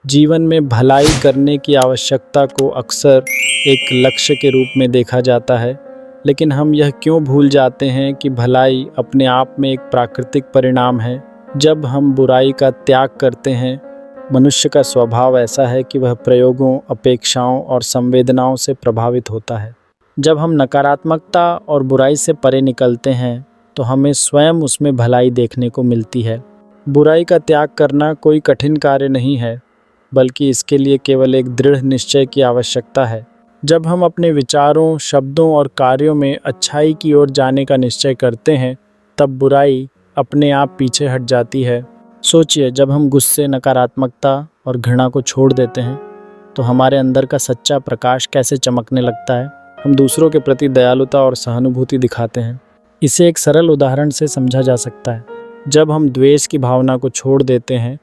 जीवन में भलाई करने की आवश्यकता को अक्सर एक लक्ष्य के रूप में देखा जाता है, लेकिन हम यह क्यों भूल जाते हैं कि भलाई अपने आप में एक प्राकृतिक परिणाम है। जब हम बुराई का त्याग करते हैं, मनुष्य का स्वभाव ऐसा है कि वह प्रयोगों, अपेक्षाओं और संवेदनाओं से प्रभावित होता है। जब हम नकारात्मकता और बुराई से परे निकलते हैं, तो हमें स्वयं उसमें भलाई देखने को मिलती है। बुराई का त्याग करना कोई कठिन कार्य नहीं है, बल्कि इसके लिए केवल एक दृढ़ निश्चय की आवश्यकता है। जब हम अपने विचारों, शब्दों और कार्यों में अच्छाई की ओर जाने का निश्चय करते हैं, तब बुराई अपने आप पीछे हट जाती है। सोचिए, जब हम गुस्से, नकारात्मकता और घृणा को छोड़ देते हैं, तो हमारे अंदर का सच्चा प्रकाश कैसे चमकने लगता है। हम दूसरों के प्रति दयालुता और सहानुभूति दिखाते हैं। इसे एक सरल उदाहरण से समझा जा सकता है। जब हम द्वेष की भावना को छोड़ देते हैं,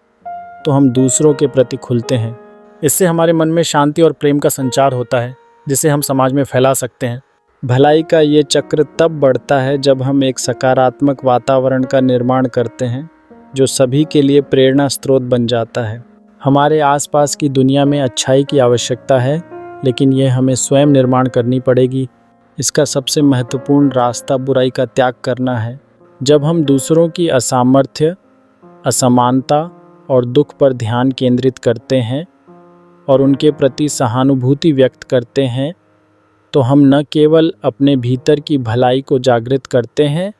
तो हम दूसरों के प्रति खुलते हैं। इससे हमारे मन में शांति और प्रेम का संचार होता है, जिसे हम समाज में फैला सकते हैं। भलाई का ये चक्र तब बढ़ता है जब हम एक सकारात्मक वातावरण का निर्माण करते हैं, जो सभी के लिए प्रेरणा स्रोत बन जाता है। हमारे आसपास की दुनिया में अच्छाई की आवश्यकता है, लेकिन यह हमें स्वयं निर्माण करनी पड़ेगी। इसका सबसे महत्वपूर्ण रास्ता बुराई का त्याग करना है। जब हम दूसरों की असामर्थ्य, असमानता और दुख पर ध्यान केंद्रित करते हैं और उनके प्रति सहानुभूति व्यक्त करते हैं, तो हम न केवल अपने भीतर की भलाई को जागृत करते हैं,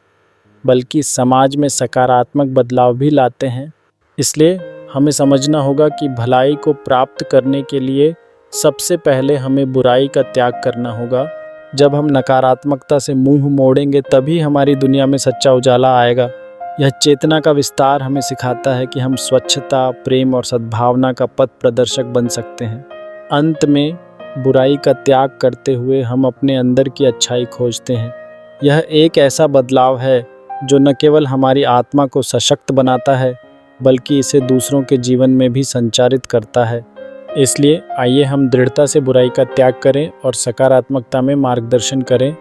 बल्कि समाज में सकारात्मक बदलाव भी लाते हैं। इसलिए हमें समझना होगा कि भलाई को प्राप्त करने के लिए सबसे पहले हमें बुराई का त्याग करना होगा। जब हम नकारात्मकता से मुंह मोड़ेंगे, तभी हमारी दुनिया में सच्चा उजाला आएगा। यह चेतना का विस्तार हमें सिखाता है कि हम स्वच्छता, प्रेम और सद्भावना का पथ प्रदर्शक बन सकते हैं। अंत में बुराई का त्याग करते हुए हम अपने अंदर की अच्छाई खोजते हैं। यह एक ऐसा बदलाव है जो न केवल हमारी आत्मा को सशक्त बनाता है, बल्कि इसे दूसरों के जीवन में भी संचारित करता है। इसलिए आइए हम दृढ़ता से बुराई का त्याग करें और सकारात्मकता में मार्गदर्शन करें।